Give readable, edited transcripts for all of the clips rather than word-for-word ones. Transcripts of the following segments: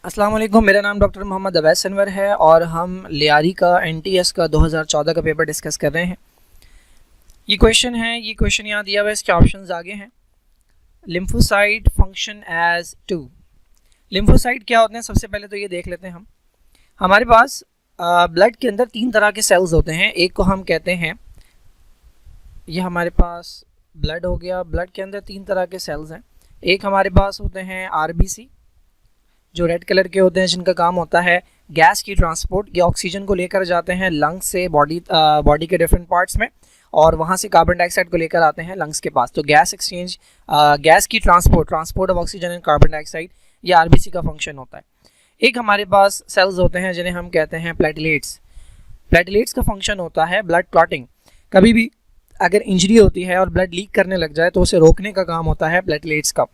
अस्सलाम वालेकुम, मेरा नाम डॉक्टर मोहम्मद अवैस अनवर है और हम लियारी का NTS का 2014 का पेपर डिस्कस कर रहे हैं। ये क्वेश्चन यहाँ दिया हुआ है, इसके ऑप्शंस आगे हैं। Lymphocyte function as two. Lymphocyte क्या होते हैं, सबसे पहले तो ये देख लेते हैं हम। हमारे पास ब्लड के अंदर तीन तरह के सेल्स होते हैं। एक को हम कहते हैं, ये हमारे पास ब्लड हो गया। ब्लड के अंदर तीन तरह के सेल्स हैं। एक हमारे पास होते हैं RBC, जो रेड कलर के होते हैं, जिनका काम होता है गैस की ट्रांसपोर्ट। ये ऑक्सीजन को लेकर जाते हैं लंग्स से बॉडी के डिफरेंट पार्ट्स में, और वहाँ से कार्बन डाइऑक्साइड को लेकर आते हैं लंग्स के पास। तो गैस एक्सचेंज, गैस की transport of oxygen and carbon dioxide, ये RBC का फंक्शन होता है। एक हमारे पास सेल्स होते हैं जिन्हें हम कहते हैं प्लेटलेट्स। प्लेटलेट्स का फंक्शन होता है ब्लड क्लॉटिंग। कभी भी अगर इंजरी होती है और ब्लड लीक करने लग जाए तो उसे रोकने का काम होता है प्लेटलेट्स का।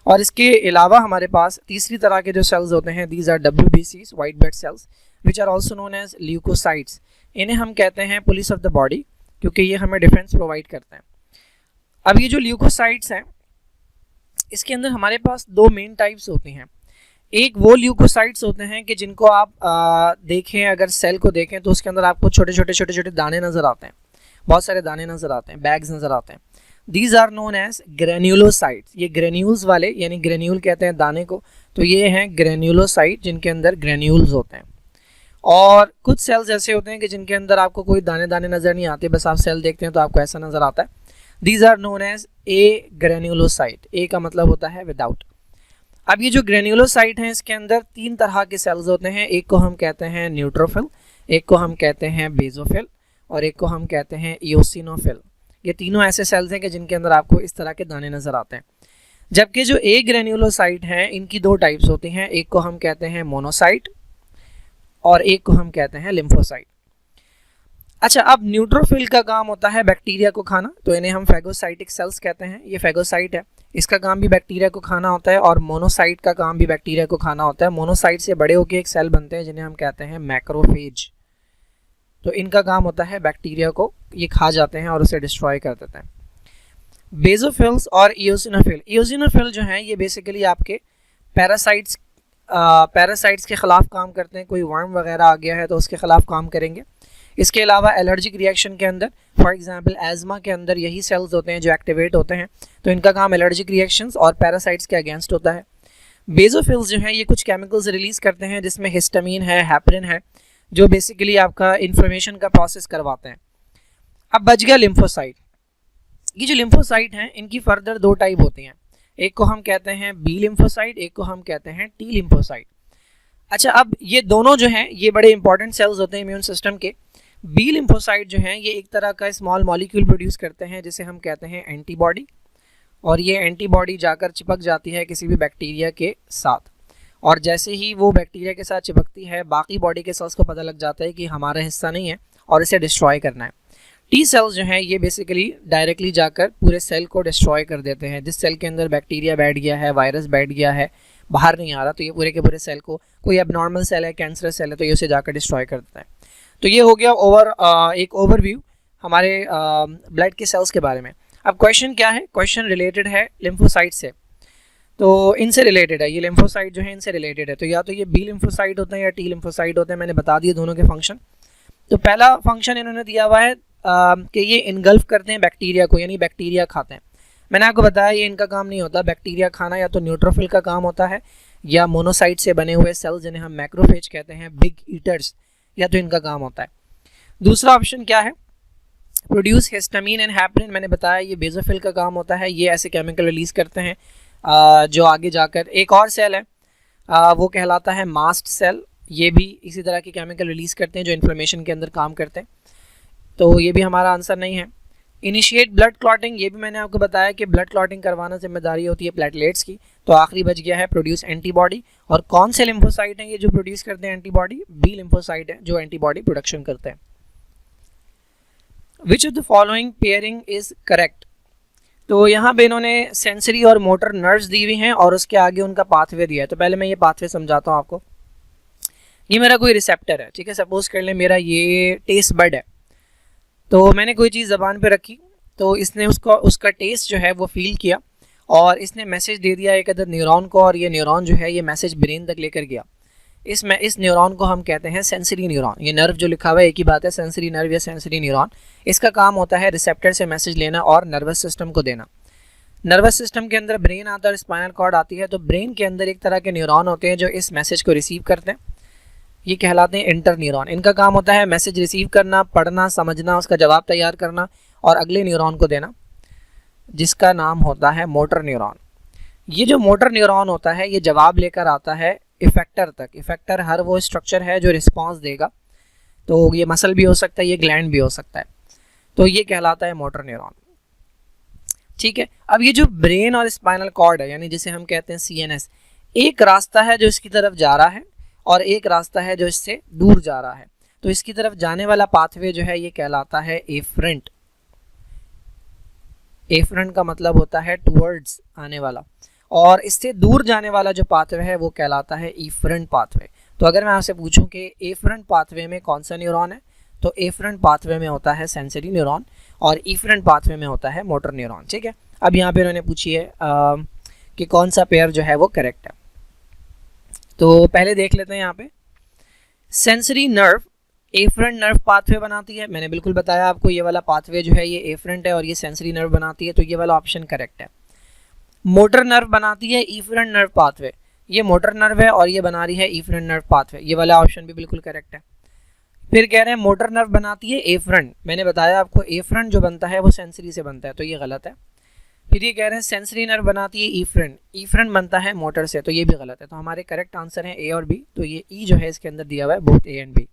और इसके अलावा हमारे पास तीसरी तरह के जो सेल्स होते हैं, these are WBCs, white blood cells, which are also known as leukocytes. इन्हें हम कहते हैं पुलिस ऑफ द बॉडी, क्योंकि ये हमें डिफेंस प्रोवाइड करते हैं। अब ये जो ल्यूकोसाइट्स हैं, इसके अंदर हमारे पास दो मेन टाइप्स होती हैं। एक वो ल्यूकोसाइट्स होते हैं कि जिनको आप देखें, अगर सेल को देखें तो उसके अंदर आपको छोटे छोटे दाने नज़र आते हैं, बहुत सारे दाने नज़र आते हैं, बैग्स नज़र आते हैं। These are known as granulocytes. ये ग्रेन्यूल्स वाले, यानी ग्रेन्यूल कहते हैं दाने को, तो ये हैं ग्रेन्यूलोसाइट, जिनके अंदर ग्रेन्यूल्स होते हैं। और कुछ सेल्स ऐसे होते हैं कि जिनके अंदर आपको कोई दाने दाने नज़र नहीं आते, बस आप सेल देखते हैं तो आपको ऐसा नज़र आता है। These are known as a granulocyte. A का मतलब होता है विदाउट। अब ये जो ग्रेन्यूलोसाइट हैं, इसके अंदर तीन तरह के सेल्स होते हैं। एक को हम कहते हैं न्यूट्रोफिल, एक को हम कहते हैं बेजोफिल, और एक को हम कहते हैं इओसिनोफिल। ये तीनों ऐसे सेल्स हैं कि जिनके अंदर आपको इस तरह के दाने नज़र आते हैं। जबकि जो ए ग्रेन्यूलोसाइट हैं, इनकी दो टाइप्स होती हैं। एक को हम कहते हैं मोनोसाइट और एक को हम कहते हैं लिम्फोसाइट। अच्छा, अब न्यूट्रोफिल का काम होता है बैक्टीरिया को खाना, तो इन्हें हम फैगोसाइटिक सेल्स कहते हैं। ये फैगोसाइट है, इसका काम भी बैक्टीरिया को खाना होता है। और मोनोसाइट का काम भी बैक्टीरिया को खाना होता है। मोनोसाइट से बड़े होकर एक सेल बनते हैं जिन्हें हम कहते हैं मैक्रोफेज। तो इनका काम होता है बैक्टीरिया को ये खा जाते हैं और उसे डिस्ट्रॉय कर देते हैं। बेजोफिल्स और इओसिनोफिल जो हैं, ये बेसिकली आपके पैरासाइट्स के ख़िलाफ़ काम करते हैं। कोई वर्म वगैरह आ गया है तो उसके ख़िलाफ़ काम करेंगे। इसके अलावा एलर्जिक रिएक्शन के अंदर, फॉर एग्जांपल एज़मा के अंदर यही सेल्स होते हैं जो एक्टिवेट होते हैं, तो इनका काम एलर्जिक रिएक्शंस और पैरासाइट्स के अगेंस्ट होता है। बेजोफिल्स जो हैं, ये कुछ केमिकल्स रिलीज़ करते हैं जिसमें हिस्टामिन है, हैपरिन है, जो बेसिकली आपका इन्फॉर्मेशन का प्रोसेस करवाते हैं। अब बच गया लिम्फोसाइट। ये जो लिम्फोसाइट हैं, इनकी फर्दर दो टाइप होती हैं। एक को हम कहते हैं बी लिम्फोसाइट, एक को हम कहते हैं टी लिम्फोसाइट। अच्छा, अब ये दोनों जो हैं, ये बड़े इंपॉर्टेंट सेल्स होते हैं इम्यून सिस्टम के। बी लिम्फोसाइट जो हैं, ये एक तरह का स्मॉल मॉलिक्यूल प्रोड्यूस करते हैं जिसे हम कहते हैं एंटीबॉडी, और ये एंटीबॉडी जाकर चिपक जाती है किसी भी बैक्टीरिया के साथ, और जैसे ही वो बैक्टीरिया के साथ चिपकती है, बाकी बॉडी के सेल्स को पता लग जाता है कि हमारा हिस्सा नहीं है और इसे डिस्ट्रॉय करना है। टी सेल्स जो हैं, ये बेसिकली डायरेक्टली जाकर पूरे सेल को डिस्ट्रॉय कर देते हैं। जिस सेल के अंदर बैक्टीरिया बैठ गया है, वायरस बैठ गया है, बाहर नहीं आ रहा, तो ये पूरे के पूरे सेल को, कोई एबनॉर्मल सेल है, कैंसरस सेल है, तो ये उसे जाकर डिस्ट्रॉय कर देता है। तो ये हो गया एक ओवरव्यू हमारे ब्लड के सेल्स के बारे में। अब क्वेश्चन क्या है? क्वेश्चन रिलेटेड है लिम्फोसाइट से, तो इनसे रिलेटेड है। ये लिम्फोसाइट जो है इनसे रिलेटेड है। तो या तो ये बी लिम्फोसाइट होते हैं या टी लिम्फोसाइट होते हैं। मैंने बता दिए दोनों के फंक्शन। तो पहला फंक्शन इन्होंने दिया हुआ है कि ये इनगल्फ करते हैं बैक्टीरिया को, यानी बैक्टीरिया खाते हैं। मैंने आपको बताया ये इनका काम नहीं होता बैक्टीरिया खाना, या तो न्यूट्रोफिल का काम होता है, या मोनोसाइट से बने हुए सेल्स जिन्हें हम मैक्रोफेज कहते हैं, बिग ईटर्स, या तो इनका काम होता है। दूसरा ऑप्शन क्या है? Produce histamine and heparin. मैंने बताया ये बेजोफिल का काम होता है। ये ऐसे केमिकल रिलीज़ करते हैं जो आगे जाकर एक और सेल है, वो कहलाता है मास्ट सेल। ये भी इसी तरह के केमिकल रिलीज़ करते हैं जो इन्फ्लेमेशन के अंदर काम करते हैं। तो ये भी हमारा आंसर नहीं है। इनिशिएट ब्लड क्लॉटिंग, ये भी मैंने आपको बताया कि ब्लड क्लॉटिंग करवाना जिम्मेदारी होती है प्लेटलेट्स की। तो आखिरी बच गया है प्रोड्यूस एंटीबॉडी। और कौन से लिम्फोसाइट हैं ये जो प्रोड्यूस करते हैं एंटीबॉडी? बी लिम्फोसाइट है जो एंटीबॉडी प्रोडक्शन करते हैं। Which of the following pairing is correct? तो यहाँ पे इन्होंने सेंसरी और मोटर नर्व्स दी हुई हैं और उसके आगे उनका पाथवे दिया है। तो पहले मैं ये पाथवे समझाता हूँ आपको। ये मेरा कोई रिसेप्टर है, ठीक है। सपोज कर लें मेरा ये टेस्ट बड है, तो मैंने कोई चीज़ ज़बान पे रखी, तो इसने उसका टेस्ट जो है वो फील किया और इसने मैसेज दे दिया एक अदर न्यूरॉन को, और ये न्यूरॉन जो है ये मैसेज ब्रेन तक लेकर गया। इस न्यूरॉन को हम कहते हैं सेंसरी न्यूरॉन। ये नर्व जो लिखा हुआ है एक ही बात है, सेंसरी नर्व या सेंसरी न्यूरॉन। इसका काम होता है रिसेप्टर से मैसेज लेना और नर्वस सिस्टम को देना। नर्वस सिस्टम के अंदर ब्रेन आता है और स्पाइनल कॉर्ड आती है, तो ब्रेन के अंदर एक तरह के न्यूरॉन होते हैं जो इस मैसेज को रिसीव करते हैं, ये कहलाते हैं इंटर न्यूरॉन। इनका काम होता है मैसेज रिसीव करना, पढ़ना, समझना, उसका जवाब तैयार करना और अगले न्यूरॉन को देना, जिसका नाम होता है मोटर न्यूरॉन। ये जो मोटर न्यूरॉन होता है ये जवाब लेकर आता है इफेक्टर तक। इफेक्टर हर वो स्ट्रक्चर है जो रिस्पॉन्स देगा, तो ये मसल भी हो सकता है, ये ग्लैंड भी हो सकता है, तो ये कहलाता है मोटर न्यूरॉन। ठीक है, अब ये जो ब्रेन और स्पाइनल कॉर्ड है, यानी जिसे हम कहते हैं CNS, एक रास्ता है जो इसकी तरफ जा रहा है और एक रास्ता है जो इससे दूर जा रहा है। तो इसकी तरफ जाने वाला पाथवे जो है ये कहलाता है एफरेंट। एफरेंट का मतलब होता है टुवर्ड्स, आने वाला, और इससे दूर जाने वाला जो पाथवे है वो कहलाता है इफरेंट पाथवे। तो अगर मैं आपसे पूछूं कि एफरेंट पाथवे में कौन सा न्यूरॉन है, तो एफरेंट पाथवे में होता है सेंसरी न्यूरॉन और इफरेंट पाथवे में होता है मोटर न्यूरॉन। ठीक है, अब यहाँ पे उन्होंने पूछी है कि कौन सा पेयर जो है वो करेक्ट है। तो पहले देख लेते हैं यहाँ पे, sensory nerve efferent nerve pathway बनाती है। मैंने बिल्कुल बताया आपको, ये वाला पाथवे जो है ये एफरेंट है और ये सेंसरी नर्व बनाती है, तो ये वाला ऑप्शन करेक्ट है। मोटर नर्व बनाती है इफरेंट नर्व पाथवे, ये मोटर नर्व है और ये बना रही है इफरेंट नर्व पाथवे, ये वाला ऑप्शन भी बिल्कुल करेक्ट है। फिर कह रहे हैं मोटर नर्व बनाती है एफरेंट, मैंने बताया आपको एफरेंट जो बनता है वो सेंसरी से बनता है, तो ये गलत है। फिर ये कह रहे हैं सेंसरी नर्व बनाती है इफरेंट, इफरेंट बनता है मोटर से, तो ये भी गलत है। तो हमारे करेक्ट आंसर है ए और बी, तो ये ई जो है इसके अंदर दिया हुआ है, both A and B.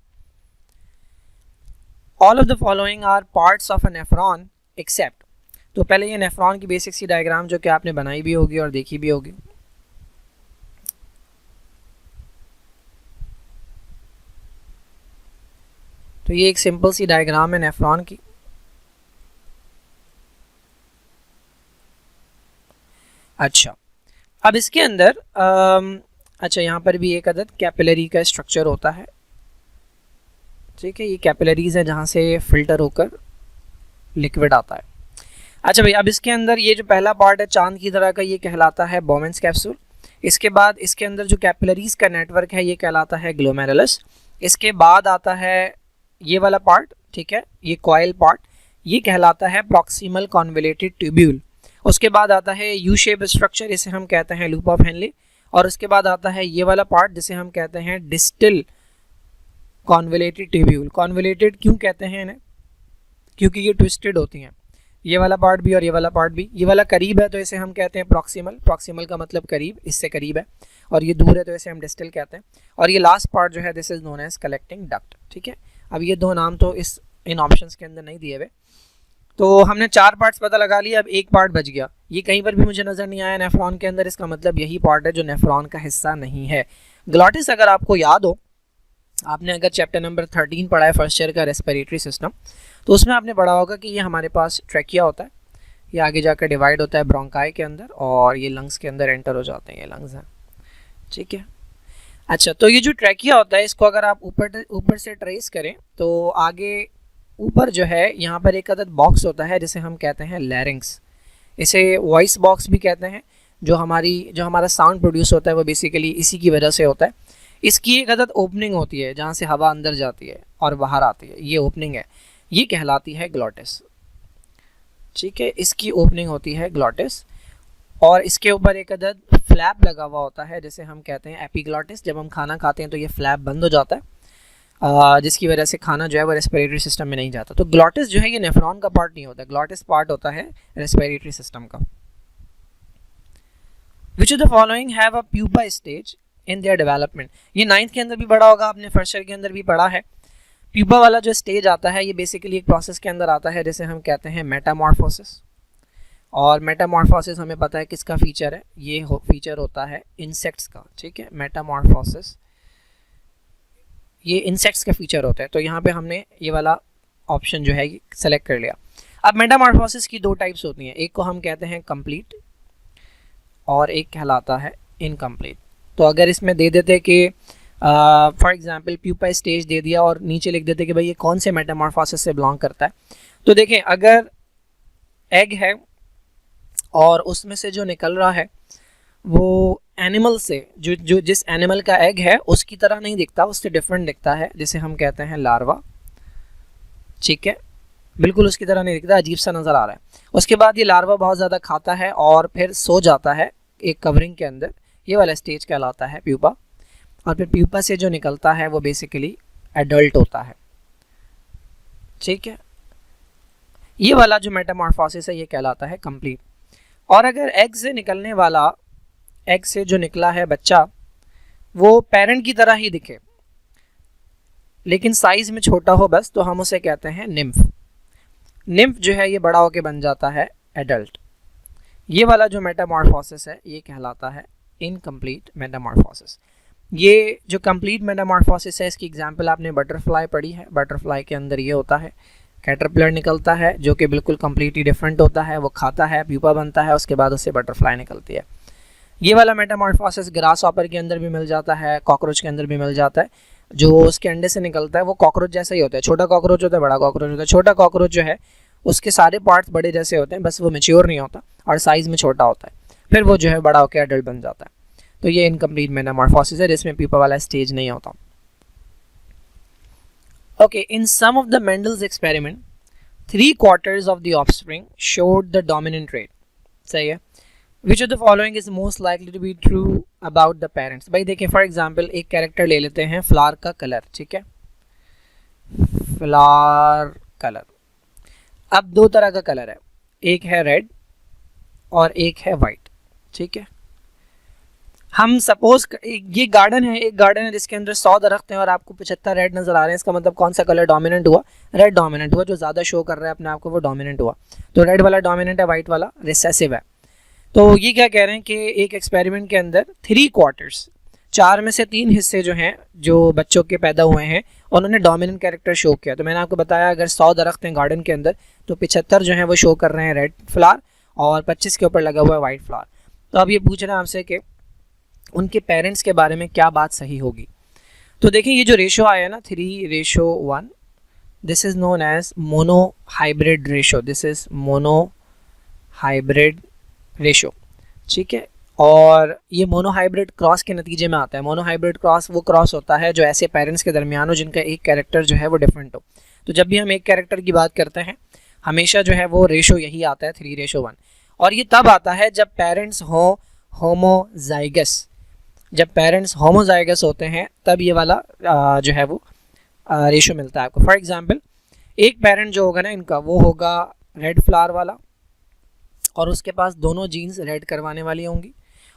All of the following are parts of a nephron except. तो पहले ये नेफ्रॉन की बेसिक सी डायग्राम जो कि आपने बनाई भी होगी और देखी भी होगी। तो ये एक सिंपल सी डायग्राम है नेफ्रॉन की। अच्छा, अब इसके अंदर अच्छा यहाँ पर भी एक अदद कैपिलरी का स्ट्रक्चर होता है। ठीक है, ये कैपिलरीज है जहाँ से फिल्टर होकर लिक्विड आता है। अच्छा भाई, अब इसके अंदर ये जो पहला पार्ट है चांद की तरह का, ये कहलाता है बोमेंस कैप्सूल। इसके बाद इसके अंदर जो कैपिलरीज का नेटवर्क है ये कहलाता है ग्लोमेरुलस। इसके बाद आता है ये वाला पार्ट, ठीक है, ये कॉइल पार्ट, ये कहलाता है प्रॉक्सिमल कॉन्वोल्यूटेड ट्यूब्यूल। उसके बाद आता है यू शेप स्ट्रक्चर, इसे हम कहते हैं लूप ऑफ हेनले। और उसके बाद आता है ये वाला पार्ट जिसे हम कहते हैं डिस्टल कॉन्वोल्यूटेड ट्यूब्यूल। कॉन्वोल्यूटेड क्यों कहते हैं इन्हें, क्योंकि ये ट्विस्टेड होती हैं, ये वाला पार्ट भी और ये वाला पार्ट भी। ये वाला करीब है तो इसे हम कहते हैं प्रॉक्सिमल, प्रॉक्सिमल का मतलब करीब, इससे करीब है, और ये दूर है तो इसे हम डिस्टल कहते हैं। और ये लास्ट पार्ट जो है this is known as collecting duct. ठीक है, अब ये दो नाम तो इन ऑप्शंस के अंदर नहीं दिए हुए, तो हमने 4 पार्ट्स पता लगा लिए, अब एक पार्ट बच गया। ये कहीं पर भी मुझे नज़र नहीं आया नेफ्रॉन के अंदर, इसका मतलब यही पार्ट है जो नेफ्रॉन का हिस्सा नहीं है। ग्लॉटिस अगर आपको याद हो, आपने अगर चैप्टर नंबर 13 पढ़ा है फर्स्ट ईयर का रेस्पिरेटरी सिस्टम, तो उसमें आपने पढ़ा होगा कि ये हमारे पास ट्रैकिया होता है, ये आगे जाकर डिवाइड होता है ब्रोंकाई के अंदर और ये लंग्स के अंदर एंटर हो जाते हैं, ये लंग्स हैं। ठीक है, अच्छा, तो ये जो ट्रैकिया होता है इसको अगर आप ऊपर से ट्रेस करें तो आगे ऊपर जो है यहाँ पर एक अदद बॉक्स होता है जिसे हम कहते हैं लैरिंग्स, इसे वॉइस बॉक्स भी कहते हैं। जो हमारा साउंड प्रोड्यूस होता है वो बेसिकली इसी की वजह से होता है। इसकी एक अदद ओपनिंग होती है जहाँ से हवा अंदर जाती है और बाहर आती है, ये ओपनिंग है, ये कहलाती है ग्लॉटिस। ठीक है, इसकी ओपनिंग होती है ग्लॉटिस, और इसके ऊपर एक अदद फ्लैप लगा हुआ होता है जिसे हम कहते हैं एपिग्लॉटिस। जब हम खाना खाते हैं तो ये फ्लैप बंद हो जाता है, जिसकी वजह से खाना जो है वो रेस्पिरेटरी सिस्टम में नहीं जाता। तो ग्लॉटिस जो है ये नेफ्रॉन का पार्ट नहीं होता, ग्लॉटिस पार्ट होता है रेस्पिरेटरी सिस्टम का। Which of the following have a pupa stage in their development. ये 9th के अंदर भी पढ़ा होगा आपने, फर्स्ट ईयर के अंदर भी पढ़ा है। प्यूपा वाला जो स्टेज आता है ये बेसिकली एक प्रोसेस के अंदर आता है जिसे हम कहते हैं मेटामॉर्फोसिस। और मेटामॉर्फोसिस हमें पता है किसका फीचर है, ये फीचर होता है इंसेक्ट्स का। ठीक है, मेटामॉर्फोसिस ये इंसेक्ट्स का फीचर होता है, तो यहाँ पे हमने ये वाला ऑप्शन जो है ये सेलेक्ट कर लिया। अब मेटामॉर्फोसिस की 2 टाइप्स होती हैं, एक को हम कहते हैं कंप्लीट और एक कहलाता है इनकम्प्लीट। तो अगर इसमें दे देते कि फॉर एग्जांपल प्यूपा स्टेज दे दिया और नीचे लिख देते कि भाई ये कौन से मेटामॉर्फोसिस से बिलोंग करता है, तो देखें अगर एग है और उसमें से जो निकल रहा है वो एनिमल से जिस एनिमल का एग है उसकी तरह नहीं दिखता, उससे डिफरेंट दिखता है, जिसे हम कहते हैं लार्वा। ठीक है, बिल्कुल उसकी तरह नहीं दिखता, अजीब सा नज़र आ रहा है। उसके बाद ये लार्वा बहुत ज़्यादा खाता है और फिर सो जाता है एक कवरिंग के अंदर। ये वाला स्टेज कहलाता है प्यूपा। और फिर प्यूपा से जो निकलता है वो बेसिकली एडल्ट होता है। ठीक है, ये वाला जो मेटामॉर्फोसिस है ये कहलाता है कंप्लीट। और अगर एग से निकलने वाला, एग से जो निकला है बच्चा, वो पेरेंट की तरह ही दिखे लेकिन साइज में छोटा हो बस, तो हम उसे कहते हैं निम्फ। निम्फ जो है ये बड़ा होके बन जाता है एडल्ट। ये वाला जो मेटामॉर्फोसिस है ये कहलाता है इनकम्प्लीट मेटामॉर्फोसिस। ये जो कंप्लीट मेटामॉर्फोसिस है इसकी एग्जांपल आपने बटरफ्लाई पढ़ी है। बटरफ्लाई के अंदर ये होता है, कैटरपिलर निकलता है जो कि बिल्कुल कम्प्लीटली डिफरेंट होता है, वो खाता है, प्यूपा बनता है, उसके बाद उससे बटरफ्लाई निकलती है। ये वाला मेटामॉर्फोसिस ग्रास हॉपर के अंदर भी मिल जाता है, कॉकरोच के अंदर भी मिल जाता है। जो उसके अंडे से निकलता है वो कॉकरोच जैसा ही होता है, छोटा कॉकरोच होता है, बड़ा कॉकरोच होता है। छोटा कॉकरोच जो है उसके सारे पार्ट्स बड़े जैसे होते हैं, बस वो मैच्योर नहीं होता और साइज़ में छोटा होता है, फिर वो जो है बड़ा होकर एडल्ट बन जाता है। तो ये इनकम्प्लीट मेटामॉर्फोसिस है जिसमें प्यूपा वाला स्टेज नहीं होता। Okay, in some of the Mendel's experiment 3/4 of the offspring showed the dominant trait। सही है। Which of the following is most likely to be true about the parents? भाई देखिए, for example एक character ले लेते हैं, फ्लावर का colour. ठीक है, फ्लावर कलर। अब दो तरह का कलर है, एक है रेड और एक है वाइट। ठीक है, हम सपोज ये गार्डन है, एक गार्डन है जिसके अंदर 100 दरख्त हैं और आपको 75 रेड नजर आ रहे हैं। इसका मतलब कौन सा कलर डोमिनेंट हुआ? रेड डोमिनेंट हुआ। जो ज़्यादा शो कर रहा है अपने आप को वो डोमिनेंट हुआ। तो रेड वाला डोमिनेंट है, वाइट वाला रिसेसिव है। तो ये क्या कह रहे हैं कि एक एक्सपेरिमेंट के अंदर 3/4, 4 में से 3 हिस्से जो हैं, जो बच्चों के पैदा हुए हैं, उन्होंने डोमिनेंट कैरेक्टर शो किया। तो मैंने आपको बताया अगर 100 दरख्त हैं गार्डन के अंदर तो 75 जो हैं वो शो कर रहे हैं रेड फ्लावर और 25 के ऊपर लगा हुआ है वाइट फ्लावर। तो अब ये पूछ रहे हैं आपसे कि उनके पेरेंट्स के बारे में क्या बात सही होगी। तो देखिए ये जो रेशो आया है ना 3:1, this is known as monohybrid ratio. This is monohybrid ratio. ठीक है, और ये मोनो हाइब्रिड क्रॉस के नतीजे में आता है। मोनो हाइब्रिड क्रॉस वो क्रॉस होता है जो ऐसे पेरेंट्स के दरमियान हो जिनका एक कैरेक्टर जो है वो डिफरेंट हो। तो जब भी हम एक कैरेक्टर की बात करते हैं हमेशा जो है वो रेशो यही आता है 3:1। और ये तब आता है जब पेरेंट्स हों होमोजाइगस। जब पेरेंट्स होमोजाइगस होते हैं तब ये वाला जो है वो रेशो मिलता है आपको। फॉर एग्जांपल एक पेरेंट जो होगा ना इनका वो होगा रेड फ्लावर वाला और उसके पास दोनों जीन्स रेड करवाने वाली होंगी,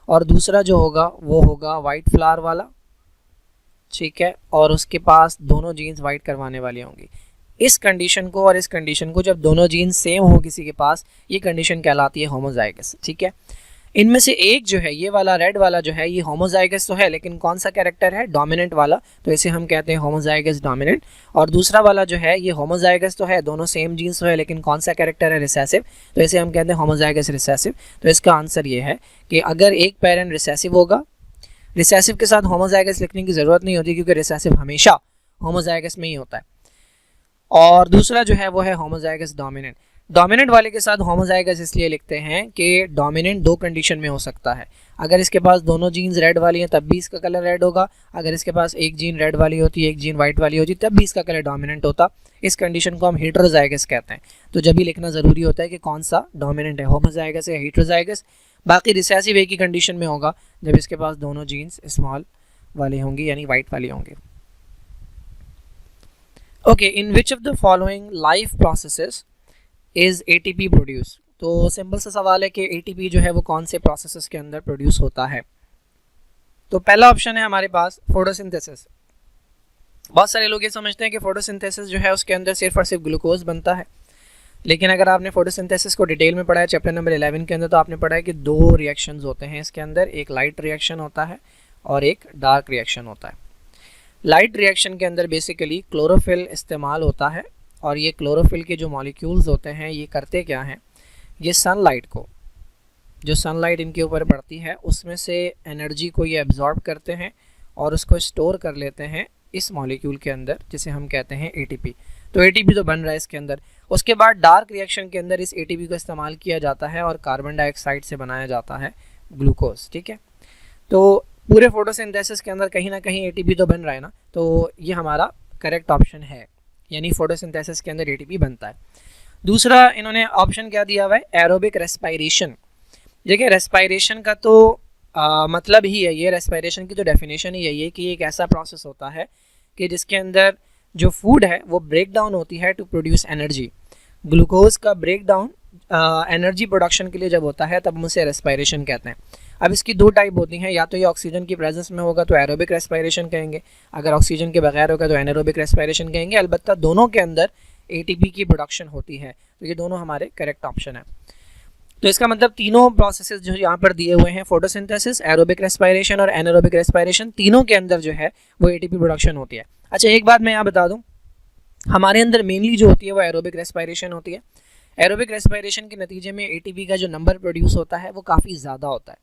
और दूसरा जो होगा वो होगा वाइट फ्लावर वाला। ठीक है, और उसके पास दोनों जीन्स वाइट करवाने वाली होंगी। इस कंडीशन को और इस कंडीशन को जब दोनों जीन्स सेम हो किसी के पास, ये कंडीशन कहलाती है होमोजाइगस। ठीक है, इनमें से एक जो है ये वाला रेड वाला जो है ये होमोजाइगस तो है लेकिन कौन सा कैरेक्टर है? डोमिनेंट वाला। तो इसे हम कहते हैं होमोजाइगस डोमिनेंट। और दूसरा वाला जो है ये होमोजाइगस तो है, दोनों सेम जीन्स तो है लेकिन कौन सा कैरेक्टर है? रिसेसिव। तो इसे हम कहते हैं होमोजाइगस रिसेसिव। तो इसका आंसर ये है कि अगर एक पेरेंट रिसेसिव होगा, रिसेसिव के साथ होमोजाइगस लिखने की ज़रूरत नहीं होती क्योंकि रिसेसिव हमेशा होमोजाइगस में ही होता है। और दूसरा जो है वो है होमोजाइगस डोमिनेंट। डोमिनेंट वाले के साथ होमोजाइगस इसलिए लिखते हैं कि डोमिनेंट दो कंडीशन में हो सकता है। अगर इसके पास दोनों जीन्स रेड वाली हैं तब भी इसका कलर रेड होगा, अगर इसके पास एक जीन रेड वाली होती है एक जीन वाइट वाली होती तब भी इसका कलर डोमिनेंट होता। इस कंडीशन को हम हेटेरोजाइगस कहते हैं। तो जब भी लिखना ज़रूरी होता है कि कौन सा डोमिनेंट है, होमोजाइगस या हेटेरोजाइगस। बाकी रिसेसिव एक ही कंडीशन में होगा जब इसके पास दोनों जीन्स स्मॉल वाली होंगी यानी वाइट वाली होंगी। Okay, in which of the following life processes is ATP produce. तो सिंपल सा सवाल है कि ATP जो है वो कौन से प्रोसेसेस के अंदर प्रोड्यूस होता है। तो पहला ऑप्शन है हमारे पास फोटोसिंथेसिस। बहुत सारे लोग ये समझते हैं कि फोटोसिंथेसिस जो है उसके अंदर सिर्फ और सिर्फ ग्लूकोज बनता है, लेकिन अगर आपने फोटोसिंथेसिस को डिटेल में पढ़ा है चैप्टर नंबर 11 के अंदर तो आपने पढ़ा है कि दो रिएक्शंस होते हैं इसके अंदर, एक लाइट रिएक्शन होता है और एक डार्क रिएक्शन होता है। लाइट रिएक्शन के अंदर बेसिकली क्लोरोफिल इस्तेमाल होता है और ये क्लोरोफिल के जो मॉलिक्यूल्स होते हैं ये करते क्या हैं, ये सनलाइट को, जो सनलाइट इनके ऊपर पड़ती है उसमें से एनर्जी को ये एब्जॉर्ब करते हैं और उसको स्टोर कर लेते हैं इस मॉलिक्यूल के अंदर जिसे हम कहते हैं ATP। तो ATP तो बन रहा है इसके अंदर। उसके बाद डार्क रिएक्शन के अंदर इस ATP को इस्तेमाल किया जाता है और कार्बन डाइऑक्साइड से बनाया जाता है ग्लूकोज। ठीक है, तो पूरे फोटोसिंथेसिस के अंदर कहीं ना कहीं एटीपी तो बन रहा है ना, तो ये हमारा करेक्ट ऑप्शन है, यानी फोटोसिंथेसिस के अंदर एटीपी बनता है। दूसरा इन्होंने ऑप्शन क्या दिया हुआ है, एरोबिक रेस्पायरेशन। देखिए रेस्पायरेशन का तो मतलब ही है, ये रेस्पायरेशन की तो डेफिनेशन ही यही है कि एक ऐसा प्रोसेस होता है कि जिसके अंदर जो फूड है वो ब्रेक डाउन होती है टू प्रोड्यूस एनर्जी। ग्लूकोज का ब्रेक डाउन एनर्जी प्रोडक्शन के लिए जब होता है तब हम उसे रेस्पायरेशन कहते हैं। अब इसकी दो टाइप होती हैं, या तो ये ऑक्सीजन की प्रेजेंस में होगा तो एरोबिक रेस्पायरेशन कहेंगे, अगर ऑक्सीजन के बगैर होगा तो एनारोबिक रेस्पायरेशन कहेंगे। अलबत्ता दोनों के अंदर एटीपी की प्रोडक्शन होती है, तो ये दोनों हमारे करेक्ट ऑप्शन है। तो इसका मतलब तीनों प्रोसेसेस जो यहाँ पर दिए हुए हैं, फोटोसिंथेसिस, एरोबिक रेस्पायरेशन और एनारोबिक रेस्पायरेशन, तीनों के अंदर जो है वो एटीपी प्रोडक्शन होती है। अच्छा एक बात मैं यहाँ बता दूँ, हमारे अंदर मेनली जो होती है वो एरोबिक रेस्पायरेशन होती है। एरोबिक रेस्पायरेशन के नतीजे में एटीपी का जो नंबर प्रोड्यूस होता है वो काफ़ी ज़्यादा होता है,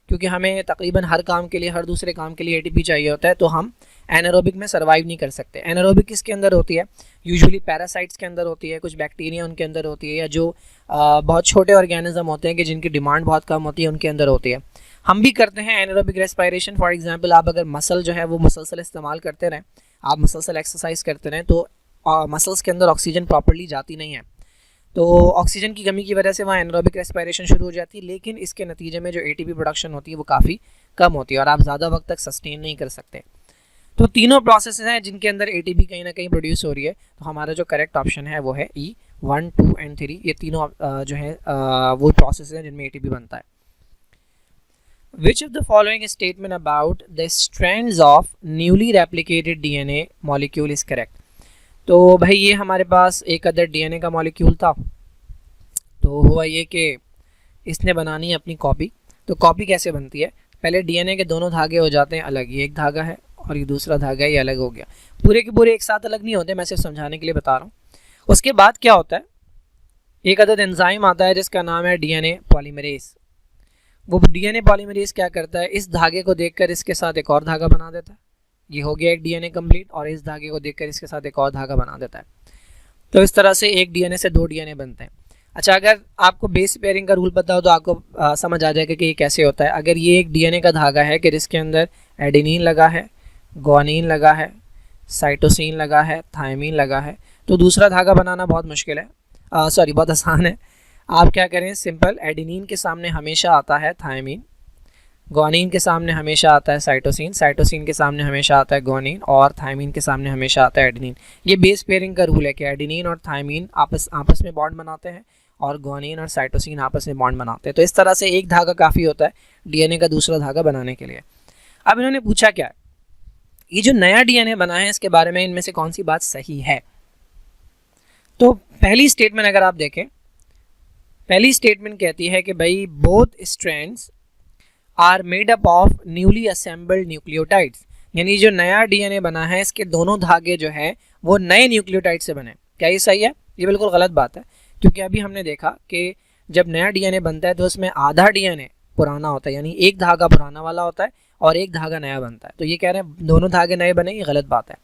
क्योंकि हमें तकरीबन हर काम के लिए, हर दूसरे काम के लिए एटीपी चाहिए होता है, तो हम एनारोबिक में सर्वाइव नहीं कर सकते। एनारोबिक किसके अंदर होती है, यूजुअली पैरासाइट्स के अंदर होती है, कुछ बैक्टीरिया उनके अंदर होती है, या जो बहुत छोटे ऑर्गेनिज्म होते हैं कि जिनकी डिमांड बहुत कम होती है, उनके अंदर होती है। हम भी करते हैं एनारोबिक रेस्पायरेशन। फॉर एग्जांपल आप अगर मसल जो है वो मुसलसल इस्तेमाल करते रहें, आप मुसलसल एक्सरसाइज करते रहें, तो मसल्स के अंदर ऑक्सीजन प्रॉपर्ली जाती नहीं है, तो ऑक्सीजन की कमी की वजह से वहाँ एनारोबिक रेस्पायरेशन शुरू हो जाती है, लेकिन इसके नतीजे में जो एटीपी प्रोडक्शन होती है वो काफ़ी कम होती है और आप ज़्यादा वक्त तक सस्टेन नहीं कर सकते। तो तीनों प्रोसेस हैं जिनके अंदर एटीपी कहीं ना कहीं प्रोड्यूस हो रही है, तो हमारा जो करेक्ट ऑप्शन है वो है ई 1, 2 एंड 3। ये तीनों जो है वो प्रोसेस हैं जिनमें एटीपी बनता है। Which of the following statement about the strands of newly replicated DNA molecule is correct? तो भाई ये हमारे पास एक अदर डीएनए का मॉलिक्यूल था, तो हुआ ये कि इसने बनानी है अपनी कॉपी। तो कॉपी कैसे बनती है, पहले डीएनए के दोनों धागे हो जाते हैं अलग, ये एक धागा है और ये दूसरा धागा है, ये अलग हो गया। पूरे के पूरे एक साथ अलग नहीं होते, मैं सिर्फ समझाने के लिए बता रहा हूँ। उसके बाद क्या होता है, एक अदद एंजाइम आता है जिसका नाम है डीएनए पॉलीमरेज। वो डीएनए पॉलीमरेज क्या करता है, इस धागे को देखकर इसके साथ एक और धागा बना देता है, ये हो गया एक डीएनए कंप्लीट, और इस धागे को देखकर इसके साथ एक और धागा बना देता है। तो इस तरह से एक डीएनए से दो डीएनए बनते हैं। अच्छा अगर आपको बेस पेयरिंग का रूल पता हो तो आपको समझ आ जाएगा कि ये कैसे होता है। अगर ये एक डीएनए का धागा है कि जिसके अंदर एडेनिन लगा है, ग्वानिन लगा है, साइटोसिन लगा है, थायमीन लगा है, तो दूसरा धागा बनाना बहुत मुश्किल है, बहुत आसान है। आप क्या करें, सिंपल एडेनिन के सामने हमेशा आता है थायमीन, ग्वानिन के सामने हमेशा आता है साइटोसिन, साइटोसिन के सामने हमेशा आता है ग्वानिन, और थायमीन के सामने हमेशा आता है एडेनिन। ये बेस पेयरिंग का रूल है कि एडेनिन और थायमीन आपस में बॉन्ड बनाते हैं और ग्वानिन और साइटोसिन आपस में बॉन्ड बनाते हैं। तो इस तरह से एक धागा काफ़ी होता है डीएनए का दूसरा धागा बनाने के लिए। अब इन्होंने पूछा क्या है, ये जो नया डीएनए बना है इसके बारे में इनमें से कौन सी बात सही है। तो पहली स्टेटमेंट अगर आप देखें, पहली स्टेटमेंट कहती है कि भाई both strands are made up of newly assembled nucleotides, यानी जो नया डीएनए बना है इसके दोनों धागे जो है वो नए न्यूक्लियोटाइड से बने। क्या ये सही है? ये बिल्कुल गलत बात है, क्योंकि अभी हमने देखा कि जब नया डीएनए बनता है तो उसमें आधा डीएनए पुराना होता है, यानी एक धागा पुराना वाला होता है और एक धागा नया बनता है। तो ये कह रहे हैं दोनों धागे नए बने, ये गलत बात है।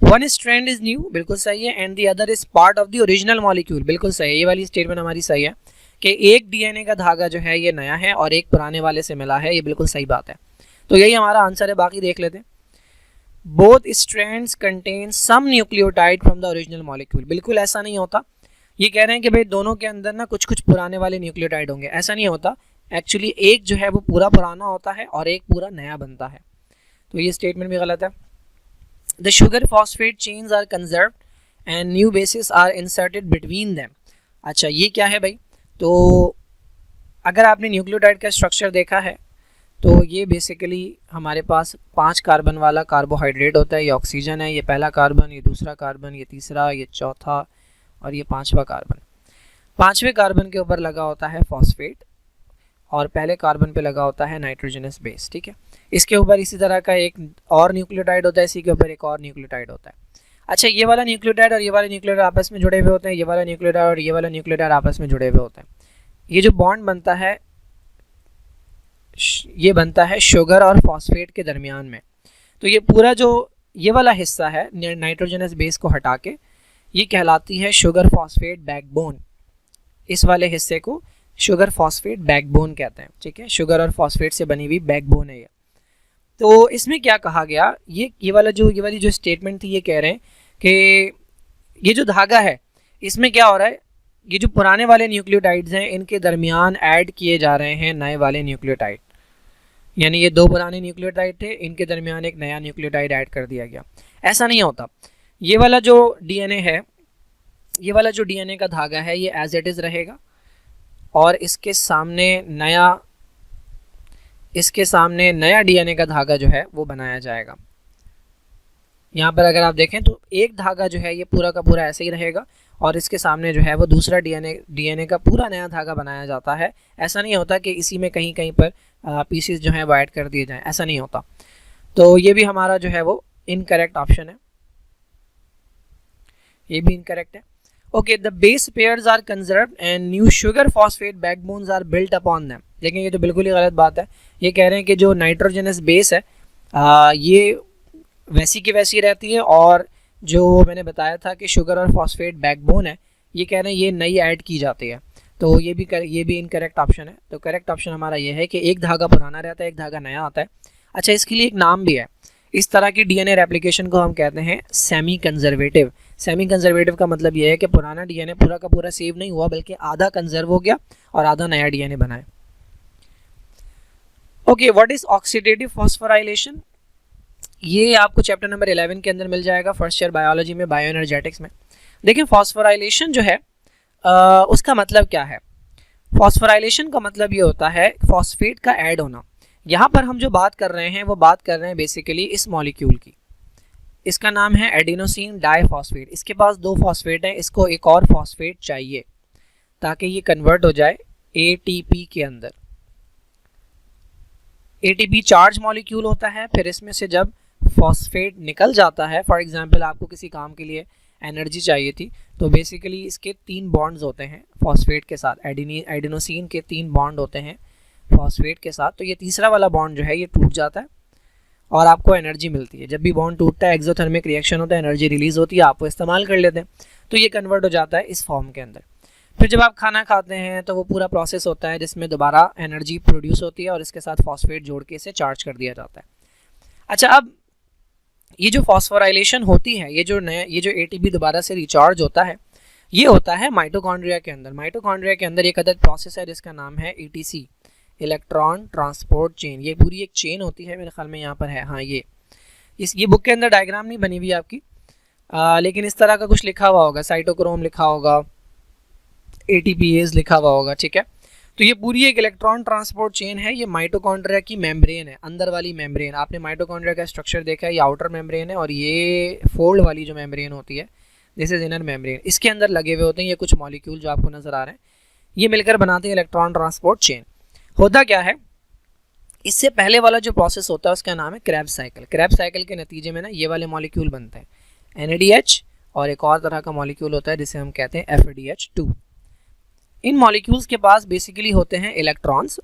वन स्ट्रैंड इज न्यू, बिल्कुल सही है, and the other is part of the original molecule, बिल्कुल सही है। ये वाली स्टेटमेंट हमारी सही है कि एक डीएनए का धागा जो है ये नया है और एक पुराने वाले से मिला है, ये बिल्कुल सही बात है। तो यही हमारा आंसर है, बाकी देख लेते हैं। Both strands contain some nucleotide from the original molecule, बिल्कुल ऐसा नहीं होता। ये कह रहे हैं कि भाई दोनों के अंदर ना कुछ कुछ पुराने वाले न्यूक्लियोटाइड होंगे, ऐसा नहीं होता। एक्चुअली एक जो है वो पूरा पुराना होता है और एक पूरा नया बनता है, तो ये स्टेटमेंट भी गलत है। The sugar phosphate chains are conserved and new bases are inserted between them. अच्छा ये क्या है भाई, तो अगर आपने न्यूक्लियोटाइड का स्ट्रक्चर देखा है तो ये बेसिकली हमारे पास 5 कार्बन वाला कार्बोहाइड्रेट होता है। ये ऑक्सीजन है, ये पहला कार्बन, ये दूसरा कार्बन, ये तीसरा, ये चौथा और ये 5वां कार्बन। 5वें कार्बन के ऊपर लगा होता है फॉस्फेट और पहले कार्बन पे लगा होता है नाइट्रोजनस बेस, ठीक है। इसके ऊपर इसी तरह का एक और न्यूक्लियोटाइड होता है, इसी के ऊपर एक और न्यूक्लियोटाइड होता है। अच्छा ये वाला न्यूक्लियोटाइड और ये वाला न्यूक्लियोटाइड आपस में जुड़े हुए होते हैं, ये वाला न्यूक्लियोटाइड और ये वाला न्यूक्लियोटाइड आपस में जुड़े हुए होते हैं। ये जो बॉन्ड बनता है ये बनता है शुगर और फॉस्फेट के दरमियान में। तो ये पूरा जो ये वाला हिस्सा है नाइट्रोजनस बेस को हटा के ये कहलाती है शुगर फॉस्फेट बैकबोन। इस वाले हिस्से को शुगर फॉस्फेट बैकबोन कहते हैं, ठीक है। शुगर और फॉस्फेट से बनी हुई बैकबोन है ये। तो इसमें क्या कहा गया, ये वाली जो स्टेटमेंट थी, ये कह रहे हैं कि ये जो धागा है इसमें क्या हो रहा है, ये जो पुराने वाले न्यूक्लियोटाइड्स हैं इनके दरमियान ऐड किए जा रहे हैं नए वाले न्यूक्लियोटाइड, यानी ये दो पुराने न्यूक्लियोटाइड थे, इनके दरमियान एक नया न्यूक्लियोटाइड ऐड कर दिया गया। ऐसा नहीं होता। ये वाला जो डीएनए है, ये वाला जो डीएनए का धागा है, ये एज इट इज़ रहेगा और इसके सामने नया डीएनए का धागा जो है वो बनाया जाएगा। यहाँ पर अगर आप देखें तो एक धागा जो है ये पूरा का पूरा ऐसे ही रहेगा और इसके सामने जो है वो दूसरा डीएनए का पूरा नया धागा बनाया जाता है। ऐसा नहीं होता कि इसी में कहीं कहीं पर पीसेस जो है वो ऐड कर दिए जाएं, ऐसा नहीं होता। तो ये भी हमारा जो है वो इनकरेक्ट ऑप्शन है, ये भी इनकरेक्ट है। Okay, the base pairs are conserved and new sugar phosphate backbones are built upon them. लेकिन ये तो बिल्कुल ही गलत बात है। ये कह रहे हैं कि जो नाइट्रोजनस बेस है ये वैसी की वैसी रहती है और जो मैंने बताया था कि शुगर और फॉस्फेट बैकबोन है, ये कह रहे हैं ये नई ऐड की जाती है। तो ये भी इनकरेक्ट ऑप्शन है। तो करेक्ट ऑप्शन हमारा ये है कि एक धागा पुराना रहता है, एक धागा नया आता है। अच्छा, इसके लिए एक नाम भी है। इस तरह की डीएनए रेप्लिकेशन को हम कहते हैं सेमी कंजर्वेटिव। सेमी कंजर्वेटिव का मतलब ये है कि पुराना डीएनए पूरा का पूरा सेव नहीं हुआ, बल्कि आधा कंजर्व हो गया और आधा नया डीएनए बनाए। Okay, what is oxidative phosphorylation? ये आपको चैप्टर नंबर 11 के अंदर मिल जाएगा, फर्स्ट ईयर बायोलॉजी में, बायो एनर्जेटिक्स में। देखिए, फॉस्फोराइलेशन जो है उसका मतलब क्या है? फॉस्फोराइलेशन का मतलब ये होता है फॉस्फेट का ऐड होना। यहाँ पर हम जो बात कर रहे हैं वो बात कर रहे हैं बेसिकली इस मॉलिक्यूल की। इसका नाम है एडिनोसिन डाइफॉस्फेट। इसके पास दो फॉस्फेट हैं, इसको एक और फॉस्फेट चाहिए ताकि ये कन्वर्ट हो जाए एटीपी के अंदर। एटीपी चार्ज मॉलिक्यूल होता है, फिर इसमें से जब फॉस्फेट निकल जाता है, फॉर एग्जांपल आपको किसी काम के लिए एनर्जी चाहिए थी, तो बेसिकली इसके 3 बॉन्ड्स होते हैं फॉस्फेट के साथ। एडिनोसिन के 3 बॉन्ड होते हैं फॉस्फेट के साथ। तो ये तीसरा वाला बॉन्ड जो है ये टूट जाता है और आपको एनर्जी मिलती है। जब भी बॉन्ड टूटता है एक्सोथर्मिक रिएक्शन होता है, एनर्जी रिलीज होती है, आप वो इस्तेमाल कर लेते हैं। तो ये कन्वर्ट हो जाता है इस फॉर्म के अंदर। फिर जब आप खाना खाते हैं तो वो पूरा प्रोसेस होता है जिसमें दोबारा एनर्जी प्रोड्यूस होती है और इसके साथ फॉस्फेट जोड़ के इसे चार्ज कर दिया जाता है। अच्छा, अब ये जो फॉस्फोराइलेशन होती है, ये जो एटीपी दोबारा से रिचार्ज होता है, ये होता है माइटोकॉन्ड्रिया के अंदर। माइटोकॉन्ड्रिया के अंदर एक अदद प्रोसेस है जिसका नाम है ईटीसी, इलेक्ट्रॉन ट्रांसपोर्ट चेन। ये पूरी एक चेन होती है, मेरे ख्याल में यहाँ पर है, हाँ ये बुक के अंदर डायग्राम नहीं बनी हुई आपकी, लेकिन इस तरह का कुछ लिखा हुआ होगा, साइटोक्रोम लिखा होगा, एटीपीएज लिखा हुआ होगा, ठीक है। तो ये पूरी एक इलेक्ट्रॉन ट्रांसपोर्ट चेन है। ये माइटोकॉन्ड्रिया की मेम्ब्रेन है, अंदर वाली मेम्ब्रेन। आपने माइटोकॉन्ड्रिया का स्ट्रक्चर देखा है, ये आउटर मेम्ब्रेन है और ये फोल्ड वाली जो मेम्ब्रेन होती है, दिस इज इनर मेम्ब्रेन। इसके अंदर लगे हुए होते हैं ये कुछ मॉलिक्यूल जो आपको नजर आ रहे हैं, ये मिलकर बनाते हैं इलेक्ट्रॉन ट्रांसपोर्ट चेन। होता क्या है, इससे पहले वाला जो प्रोसेस होता है उसका नाम है क्रेब्स साइकिल। क्रेब्स साइकिल के नतीजे में ना ये वाले मॉलिक्यूल बनते हैं NADH, और एक और तरह का मॉलिक्यूल होता है जिसे हम कहते हैं FADH2। इन मॉलिक्यूल्स के पास बेसिकली होते हैं इलेक्ट्रॉन्स।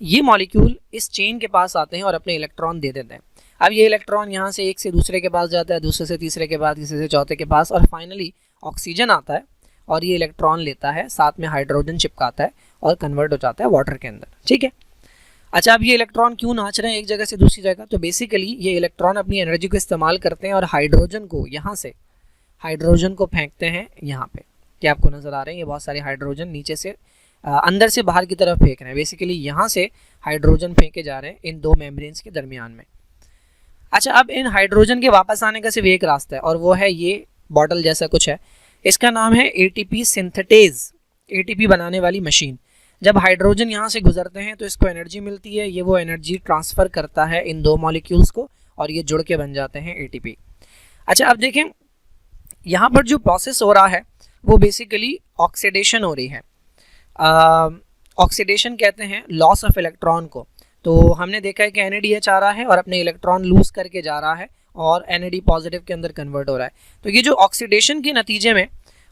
ये मॉलिक्यूल इस चेन के पास आते हैं और अपने इलेक्ट्रॉन दे देते हैं। अब ये इलेक्ट्रॉन यहाँ से एक से दूसरे के पास जाता है, दूसरे से तीसरे के पास, तीसरे से चौथे के पास, और फाइनली ऑक्सीजन आता है और ये इलेक्ट्रॉन लेता है, साथ में हाइड्रोजन चिपकाता है और कन्वर्ट हो जाता है वाटर के अंदर, ठीक है। अच्छा, अब ये इलेक्ट्रॉन क्यों नाच रहे हैं एक जगह से दूसरी जगह? तो बेसिकली ये इलेक्ट्रॉन अपनी एनर्जी को इस्तेमाल करते हैं और हाइड्रोजन को यहाँ से हाइड्रोजन को फेंकते हैं यहाँ पे, कि आपको नज़र आ रहे हैं ये बहुत सारे हाइड्रोजन नीचे से अंदर से बाहर की तरफ फेंक रहे हैं। बेसिकली यहाँ से हाइड्रोजन फेंके जा रहे हैं इन दो मेम्ब्रेन्स के दरमियान में। अच्छा, अब इन हाइड्रोजन के वापस आने का सिर्फ एक रास्ता है और वो है ये बॉटल जैसा कुछ है, इसका नाम है ATP सिंथेटेज, ATP बनाने वाली मशीन। जब हाइड्रोजन यहाँ से गुजरते हैं तो इसको एनर्जी मिलती है, ये वो एनर्जी ट्रांसफ़र करता है इन दो मॉलिक्यूल्स को और ये जुड़ के बन जाते हैं ATP। अच्छा, अब देखें यहाँ पर जो प्रोसेस हो रहा है वो बेसिकली ऑक्सीडेशन हो रही है। ऑक्सीडेशन कहते हैं लॉस ऑफ इलेक्ट्रॉन को। तो हमने देखा है कि NADH आ रहा है और अपने इलेक्ट्रॉन लूज करके जा रहा है और NAD पॉजिटिव के अंदर कन्वर्ट हो रहा है। तो ये जो ऑक्सीडेशन के नतीजे में,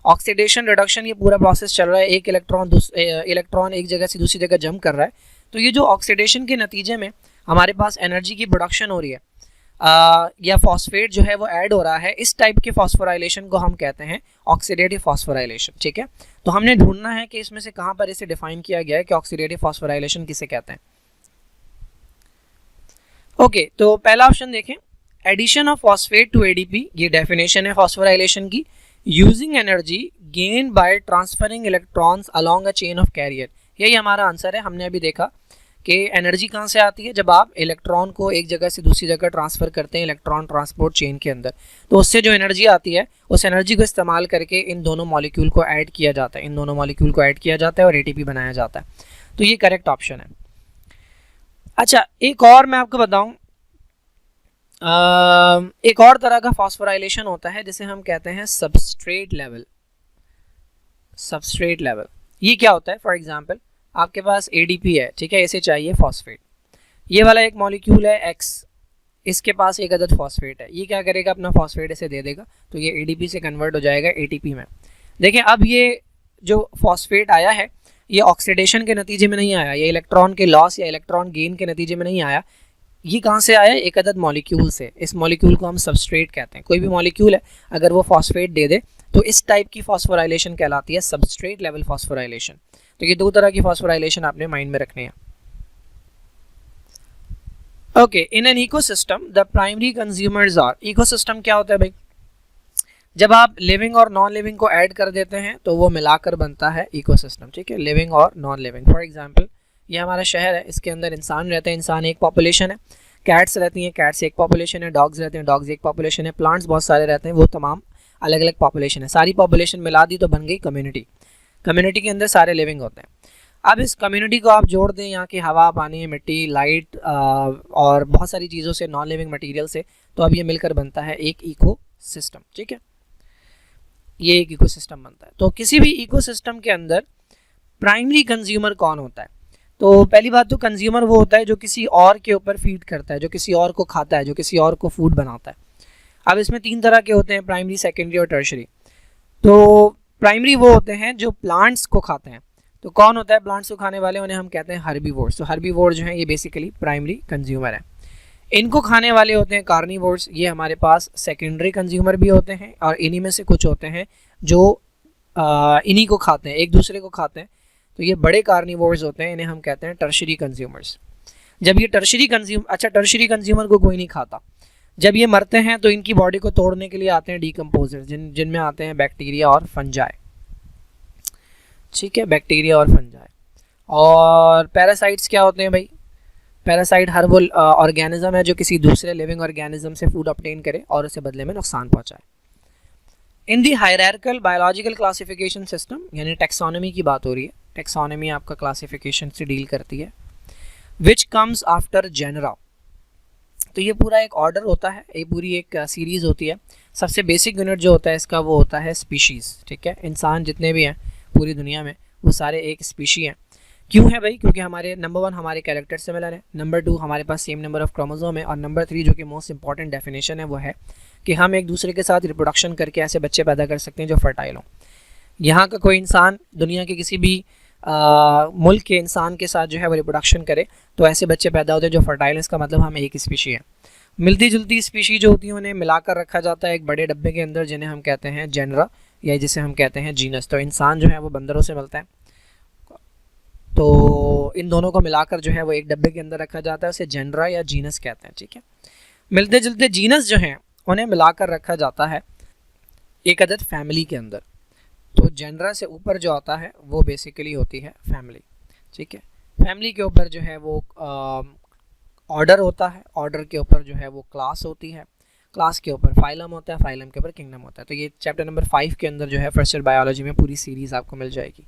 ऑक्सीडेशन रिडक्शन, ये पूरा प्रोसेस चल रहा है, एक इलेक्ट्रॉन एक जगह से दूसरी जगह जंप कर रहा है। तो ये जो ऑक्सीडेशन के नतीजे में हमारे पास एनर्जी की प्रोडक्शन हो रही है या फॉस्फेट जो है वो ऐड हो रहा है, इस टाइप के फॉस्फोराइलेशन को हम कहते हैं ऑक्सीडेटिव फॉस्फोराइलेशन, ठीक है। तो हमने ढूंढना है कि इसमें से कहाँ पर इसे डिफाइन किया गया है कि ऑक्सीडेटिव फॉस्फोराइलेशन किसे कहते हैं। ओके, तो पहला ऑप्शन देखें, addition of phosphate to ADP, ये डेफिनेशन है फॉस्फोराइलेशन की, using energy gain by transferring electrons along a chain of carrier, यही हमारा आंसर है। हमने अभी देखा कि एनर्जी कहाँ से आती है, जब आप इलेक्ट्रॉन को एक जगह से दूसरी जगह ट्रांसफ़र करते हैं इलेक्ट्रॉन ट्रांसपोर्ट चेन के अंदर, तो उससे जो एनर्जी आती है उस एनर्जी को इस्तेमाल करके इन दोनों मॉलिक्यूल को ऐड किया जाता है, इन दोनों मॉलिक्यूल को ऐड किया जाता है और एटीपी बनाया जाता है। तो ये करेक्ट ऑप्शन है। अच्छा, एक और मैं आपको बताऊं, एक और तरह का फॉस्फोराइलेशन होता है जिसे हम कहते हैं सबस्ट्रेट लेवल। सबस्ट्रेट लेवल ये क्या होता है? फॉर एग्जांपल आपके पास एडीपी है, ठीक है, इसे चाहिए फॉस्फेट, ये वाला एक मॉलिक्यूल है एक्स, इसके पास एक अदद फॉस्फेट है, ये क्या करेगा, अपना फॉस्फेट इसे दे देगा, तो ये एडीपी से कन्वर्ट हो जाएगा एटीपी में। देखिए अब ये जो फॉस्फेट आया है ये ऑक्सीडेशन के नतीजे में नहीं आया, ये इलेक्ट्रॉन के लॉस या इलेक्ट्रॉन गेन के नतीजे में नहीं आया, ये कहाँ से आया? एक अदद मॉलिक्यूल से। इस मॉलिक्यूल को हम सबस्ट्रेट कहते हैं। कोई भी मॉलिक्यूल है अगर वो फॉस्फेट दे दे तो इस टाइप की फॉस्फोराइलेशन कहलाती है सबस्ट्रेट लेवल फॉस्फोराइलेशन। तो ये दो तरह की फॉस्फोराइलेशन आपने माइंड में रखनी है। Okay, in an ecosystem the primary consumers are, ecosystem क्या होता है भाई? जब आप लिविंग और नॉन लिविंग को ऐड कर देते हैं तो वो मिलाकर बनता है इकोसिस्टम, ठीक है, लिविंग और नॉन लिविंग। फॉर एग्जांपल ये हमारा शहर है, इसके अंदर इंसान रहते हैं, इंसान एक पॉपुलेशन है, कैट्स रहती हैं, कैट्स एक पॉपुलेशन है, डॉग्स रहते हैं, डॉग्स एक पॉपुलेशन है, प्लांट्स बहुत सारे रहते हैं, वो तमाम अलग अलग पॉपुलेशन है। सारी पॉपुलेशन मिला दी तो बन गई कम्युनिटी। कम्युनिटी के अंदर सारे लिविंग होते हैं। अब इस कम्युनिटी को आप जोड़ दें यहाँ की हवा, पानी, मिट्टी, लाइट और बहुत सारी चीज़ों से, नॉन लिविंग मटीरियल से, तो अब ये मिलकर बनता है एक इको सिस्टम, ठीक है, ये एक इकोसिस्टम बनता है। तो किसी भी इकोसिस्टम के अंदर प्राइमरी कंज्यूमर कौन होता है? तो पहली बात तो कंज्यूमर वो होता है जो किसी और के ऊपर फीड करता है, जो किसी और को खाता है, जो किसी और को फूड बनाता है। अब इसमें तीन तरह के होते हैं, प्राइमरी, सेकेंडरी और टर्शरी। तो प्राइमरी वो होते हैं जो प्लांट्स को खाते हैं। तो कौन होता है प्लांट्स को खाने वाले? उन्हें हम कहते हैं हर्बीवोर्स। तो हर्बीवोर जो है ये बेसिकली प्राइमरी कंज्यूमर है। इनको खाने वाले होते हैं कार्निवोर्स, ये हमारे पास सेकेंडरी कंज्यूमर भी होते हैं, और इन्हीं में से कुछ होते हैं जो इन्हीं को खाते हैं, एक दूसरे को खाते हैं, तो ये बड़े कार्निवोर्स होते हैं, इन्हें हम कहते हैं टर्शरी कंज्यूमर्स। जब ये टर्शरी कंज्यूमर को कोई नहीं खाता, जब ये मरते हैं तो इनकी बॉडी को तोड़ने के लिए आते हैं डीकम्पोजर, जिनमें आते हैं बैक्टीरिया और फंजाई, ठीक है, बैक्टीरिया और फंजाई। और पैरासाइट्स क्या होते हैं भाई? पैरासाइट हर वो ऑर्गेनिज्म है जो किसी दूसरे लिविंग ऑर्गेनिज्म से फूड ऑब्टेन करे और उसे बदले में नुकसान पहुंचाए। इन दी हायरार्किकल बायोलॉजिकल क्लासिफिकेशन सिस्टम, यानी टेक्सोनॉमी की बात हो रही है, टेक्सोनॉमी आपका क्लासिफिकेशन से डील करती है, विच कम्स आफ्टर जेनरा। तो ये पूरा एक ऑर्डर होता है, ये पूरी एक सीरीज़ होती है। सबसे बेसिक यूनिट जो होता है इसका वो होता है स्पीशीज़, ठीक है। इंसान जितने भी हैं पूरी दुनिया में वो सारे एक स्पीशी हैं। क्यों है भाई? क्योंकि हमारे नंबर 1 हमारे कैरेक्टर सिमिलर है, नंबर 2 हमारे पास सेम नंबर ऑफ क्रोमोसोम है, और नंबर 3 जो कि मोस्ट इंपॉर्टेंट डेफिनेशन है वो है कि हम एक दूसरे के साथ रिप्रोडक्शन करके ऐसे बच्चे पैदा कर सकते हैं जो फर्टाइल हों। यहाँ का कोई इंसान दुनिया के किसी भी मुल्क के इंसान के साथ जो है वो रिप्रोडक्शन करे तो ऐसे बच्चे पैदा होते हैं जो फर्टाइल हैं। इसका मतलब हम एक स्पीशी है। मिलती जुलती स्पीशी जो होती है उन्हें मिलाकर रखा जाता है एक बड़े डब्बे के अंदर, जिन्हें हम कहते हैं जेनरा, या जिसे हम कहते हैं जीनस। तो इंसान जो है वो बंदरों से मिलता है, तो इन दोनों को मिलाकर जो है वो एक डब्बे के अंदर रखा जाता है, उसे जेनरा या जीनस कहते हैं, ठीक है। मिलते जुलते जीनस जो हैं उन्हें मिलाकर रखा जाता है एक अदद फैमिली के अंदर। तो जेनरा से ऊपर जो आता है वो बेसिकली होती है फैमिली, ठीक है। फैमिली के ऊपर जो है वो ऑर्डर होता है, ऑर्डर के ऊपर जो है वो क्लास होती है, क्लास के ऊपर फाइलम होता है, फाइलम के ऊपर किंगडम होता है। तो ये चैप्टर नंबर 5 के अंदर जो है फर्स्ट ईयर बायोलॉजी में पूरी सीरीज़ आपको मिल जाएगी।